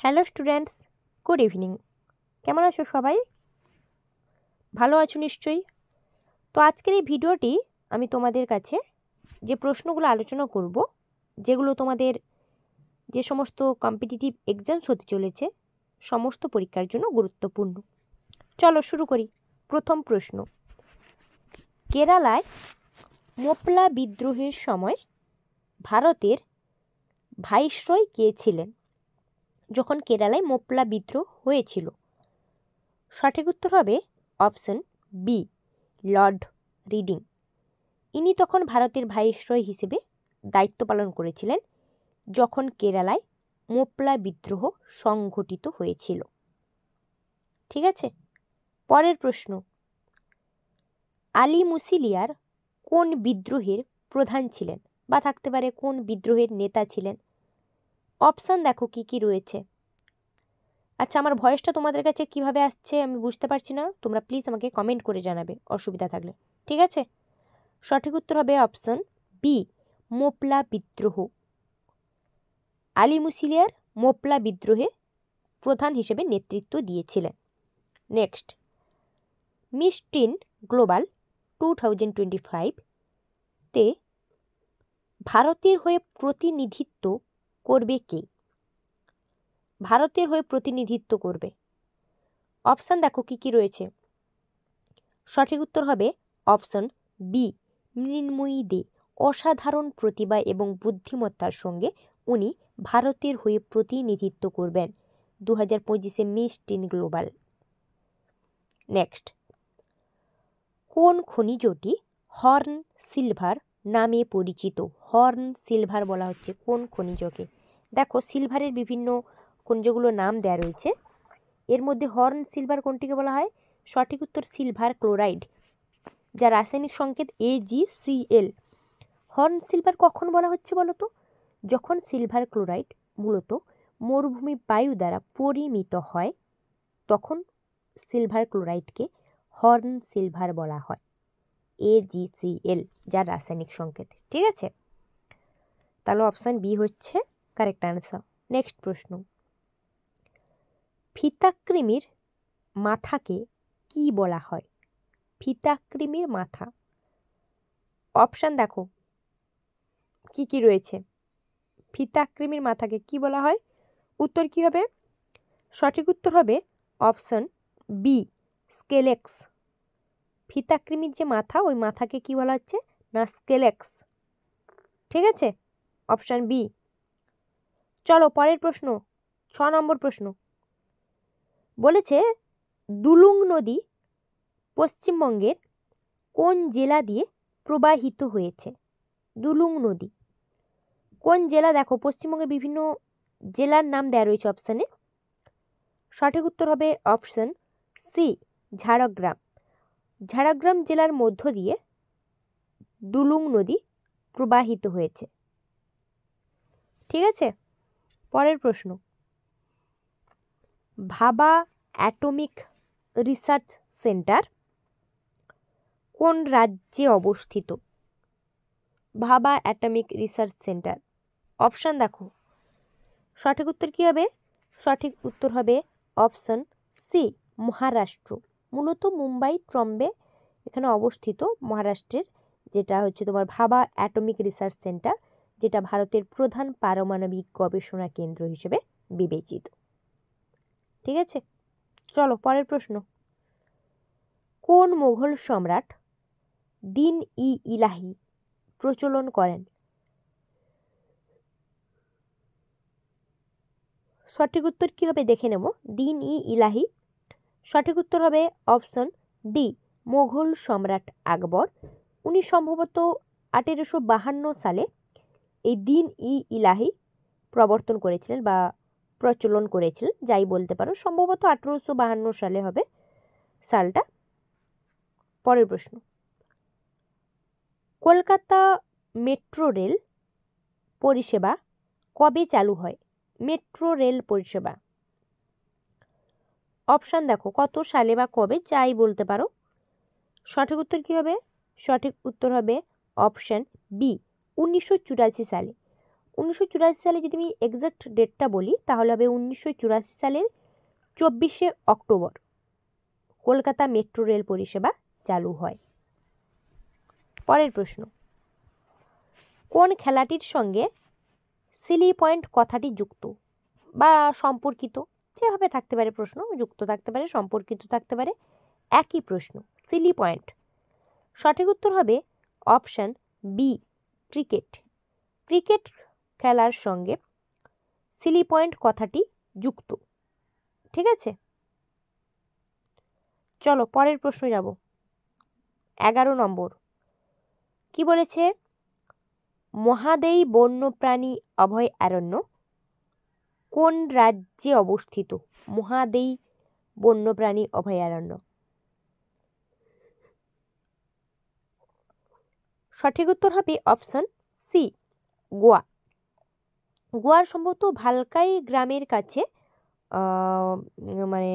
Hello students, good evening. কেমন আছো সবাই? ভালো আছো নিশ্চয়ই। তো আজকের এই ভিডিওটি আমি তোমাদের কাছে যে প্রশ্নগুলো আলোচনা করব, যেগুলো তোমাদের যে সমস্ত কম্পিটিটিভ এক্সামস হতে চলেছে সমস্ত পরীক্ষার জন্য গুরুত্বপূর্ণ। চলো শুরু করি। প্রথম প্রশ্ন, কেরালায় মোপলা বিদ্রোহের সময় ভারতের ভাইসরয় কে ছিলেন? যখন কেরালায় মোপলা বিদ্রোহ হয়েছিল, সঠিক উত্তর হবে অপশন বি, লর্ড রিডিং। ইনি তখন ভারতের ভাইসরয় হিসেবে দায়িত্ব পালন করেছিলেন যখন কেরালায় মোপলা বিদ্রোহ সংঘটিত হয়েছিল। ঠিক আছে, পরের প্রশ্ন, আলী মুসিলিয়ার কোন বিদ্রোহের প্রধান ছিলেন, বা থাকতে পারে কোন বিদ্রোহের নেতা ছিলেন? অপশান দেখো কি কি রয়েছে। আচ্ছা, আমার ভয়েসটা তোমাদের কাছে কিভাবে আসছে আমি বুঝতে পারছি না, তোমরা প্লিজ আমাকে কমেন্ট করে জানাবে অসুবিধা থাকলে। ঠিক আছে, সঠিক উত্তর হবে অপশন বি, মোপলা বিদ্রোহ। আলী মুসিলিয়ার মোপলা বিদ্রোহে প্রধান হিসেবে নেতৃত্ব দিয়েছিলেন। নেক্সট, মিস টিন গ্লোবাল 2025-তে ভারতের হয়ে প্রতিনিধিত্ব করবে কে? ভারতের হয়ে প্রতিনিধিত্ব করবে, অপশান দেখো কি কি রয়েছে। সঠিক উত্তর হবে অপশন বি, মৃন্ময়ী দে। অসাধারণ প্রতিভা এবং বুদ্ধিমত্তার সঙ্গে উনি ভারতের হয়ে প্রতিনিধিত্ব করবেন 2025-এ মিস টিন গ্লোবাল। নেক্সট, কোন খনিজটি হর্ন সিলভার নামে পরিচিত? হর্ন সিলভার বলা হচ্ছে কোন খনিজকে? দেখো, সিলভারের বিভিন্ন খনিজগুলোর নাম দেওয়া রয়েছে, এর মধ্যে হর্ন সিলভার কোনটিকে বলা হয়? সঠিক উত্তর সিলভার ক্লোরাইড, যার রাসায়নিক সংকেত AgCl। হর্ন সিলভার কখন বলা হচ্ছে বলো তো? যখন সিলভার ক্লোরাইড মূলত মরুভূমি বায়ু দ্বারা পরিমিত হয়, তখন সিলভার ক্লোরাইডকে হর্ন সিলভার বলা হয়, AgCl, যার রাসায়নিক সংকেত। ঠিক আছে, তাহলে অপশান বি হচ্ছে কারেক্ট আনসার। নেক্সট প্রশ্ন, ফিতাকৃমির মাথাকে কি বলা হয়? ফিতাকৃমির মাথা, অপশান দেখো কি কি রয়েছে। ফিতাকৃমির মাথাকে কি বলা হয়? উত্তর কি হবে? সঠিক উত্তর হবে অপশান বি, স্কেলেক্স। ফিতাকৃমির যে মাথা, ওই মাথাকে কি বলা হচ্ছে না, স্কেলেক্স। ঠিক আছে, অপশান বি। চলো পরের প্রশ্ন, 6 নম্বর প্রশ্ন বলেছে, দুলুং নদী পশ্চিমবঙ্গের কোন জেলা দিয়ে প্রবাহিত হয়েছে? দুলুং নদী কোন জেলা? দেখো, পশ্চিমবঙ্গের বিভিন্ন জেলার নাম দেওয়া রয়েছে অপশানে। সঠিক উত্তর হবে অপশান সি, ঝাড়গ্রাম। ঝাড়গ্রাম জেলার মধ্য দিয়ে দুলুং নদী প্রবাহিত হয়েছে। ঠিক আছে, পরের প্রশ্ন, ভাবা অ্যাটমিক রিসার্চ সেন্টার কোন রাজ্যে অবস্থিত? ভাবা অ্যাটমিক রিসার্চ সেন্টার, অপশান দেখো। সঠিক উত্তর কি হবে? সঠিক উত্তর হবে অপশান সি, মহারাষ্ট্র। মূলত মুম্বাই ট্রম্বে এখানে অবস্থিত, মহারাষ্ট্রের, যেটা হচ্ছে তোমার ভাবা অ্যাটমিক রিসার্চ সেন্টার, যেটা ভারতের প্রধান পারমাণবিক গবেষণা কেন্দ্র হিসেবে বিবেচিত। ঠিক আছে, চলো পরের প্রশ্ন, কোন মোগল সম্রাট দিন-ই-ইলাহি প্রচলন করেন? সঠিক উত্তর কী হবে দেখে নেব। দিন-ই-ইলাহি, সঠিক উত্তর হবে অপশন ডি, মোগল সম্রাট আকবর। উনি সম্ভবত 1852 সালে এই দিন-ই-ইলাহি প্রবর্তন করেছিলেন বা প্রচলন করেছিলেন, যাই বলতে পারো, সম্ভবত 1852 সালে হবে সালটা। পরের প্রশ্ন, কলকাতা মেট্রো রেল পরিষেবা কবে চালু হয়? মেট্রো রেল পরিষেবা, অপশান দেখো কত সালে বা কবে, যাই বলতে পারো। সঠিক উত্তর কী হবে? সঠিক উত্তর হবে অপশান বি, 1984 সালে। 1984 সালে যদি আমি এক্সাক্ট ডেটটা বলি তাহলে হবে 1984 সালের 24শে অক্টোবর কলকাতা মেট্রো রেল পরিষেবা চালু হয়। পরের প্রশ্ন, কোন খেলাটির সঙ্গে সিলি পয়েন্ট কথাটি যুক্ত বা সম্পর্কিত? যেভাবে থাকতে পারে প্রশ্ন, যুক্ত থাকতে পারে, সম্পর্কিত থাকতে পারে, একই প্রশ্ন। Seely point. সঠিক উত্তর হবে অপশান বি, ক্রিকেট। ক্রিকেট খেলার সঙ্গে সিলি পয়েন্ট কথাটি যুক্ত। ঠিক আছে, চলো পরের প্রশ্ন যাব। 11 নম্বর কি বলেছে? মহাদেই বন্যপ্রাণী অভয়ারণ্য কোন রাজ্যে অবস্থিত? মহাদেই বন্যপ্রাণী অভয়ারণ্য। সঠিক উত্তর হবে অপশন সি, গোয়া। গোয়ার সম্ভবত ভালকাই গ্রামের কাছে, মানে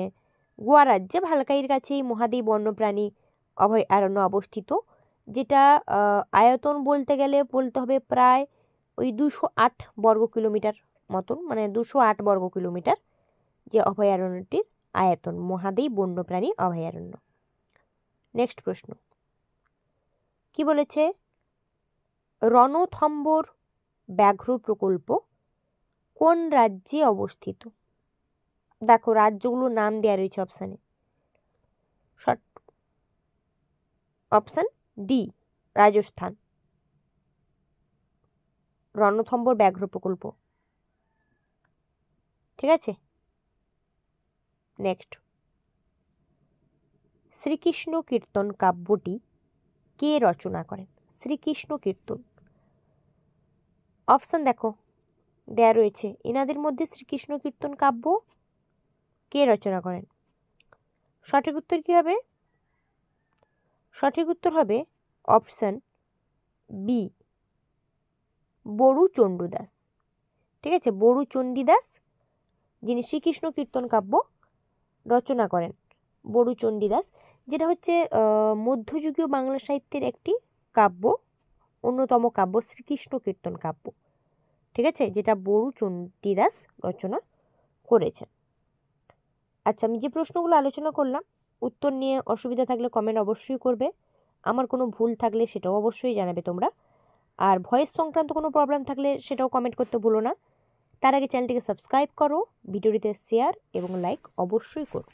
গোয়া রাজ্যে ভালকাইয়ের কাছে এই মহাদেই বন্যপ্রাণী অভয়ারণ্য অবস্থিত, যেটা আয়তন বলতে গেলে বলতে হবে প্রায় ওই 208 বর্গ কিলোমিটার মতন, মানে 208 বর্গ কিলোমিটার যে অভয়ারণ্যটির আয়তন, মহাদেই বন্যপ্রাণী অভয়ারণ্য। নেক্সট প্রশ্ন কি বলেছে? রণথম্বর ব্যাঘ্র প্রকল্প কোন রাজ্যে অবস্থিত? দেখো রাজ্যগুলোর নাম দেওয়া রয়েছে অপশানে। Option D, Rajasthan. রণথম্বর ব্যাঘ্র প্রকল্প। ঠিক আছে, নেক্সট, শ্রীকৃষ্ণ কীর্তন কাব্যটি কে রচনা করেন? শ্রীকৃষ্ণ কীর্তন। অপশান দেখো দেয়া রয়েছে, এনাদের মধ্যে শ্রীকৃষ্ণ কীর্তন কাব্য কে রচনা করেন? সঠিক উত্তর কি হবে? সঠিক উত্তর হবে অপশান বি, বড়ু চণ্ডীদাস। ঠিক আছে, বড়ু চণ্ডীদাস যিনি শ্রীকৃষ্ণ কীর্তন কাব্য রচনা করেন, বড়ু চণ্ডীদাস, যেটা হচ্ছে মধ্যযুগীয় বাংলা সাহিত্যের একটি কাব্য, অন্যতম কাব্য শ্রীকৃষ্ণ কীর্তন কাব্য। ঠিক আছে, যেটা বড়ু চণ্ডীদাস রচনা করেছেন। আচ্ছা, আমি যে প্রশ্নগুলো আলোচনা করলাম উত্তর নিয়ে অসুবিধা থাকলে কমেন্ট অবশ্যই করবে, আমার কোনো ভুল থাকলে সেটাও অবশ্যই জানাবে তোমরা, আর ভয়েস সংক্রান্ত কোনো প্রবলেম থাকলে সেটাও কমেন্ট করতে ভুলো না। তার আগে চ্যানেলটিকে সাবস্ক্রাইব করো, ভিডিওটিতে শেয়ার এবং লাইক অবশ্যই করো।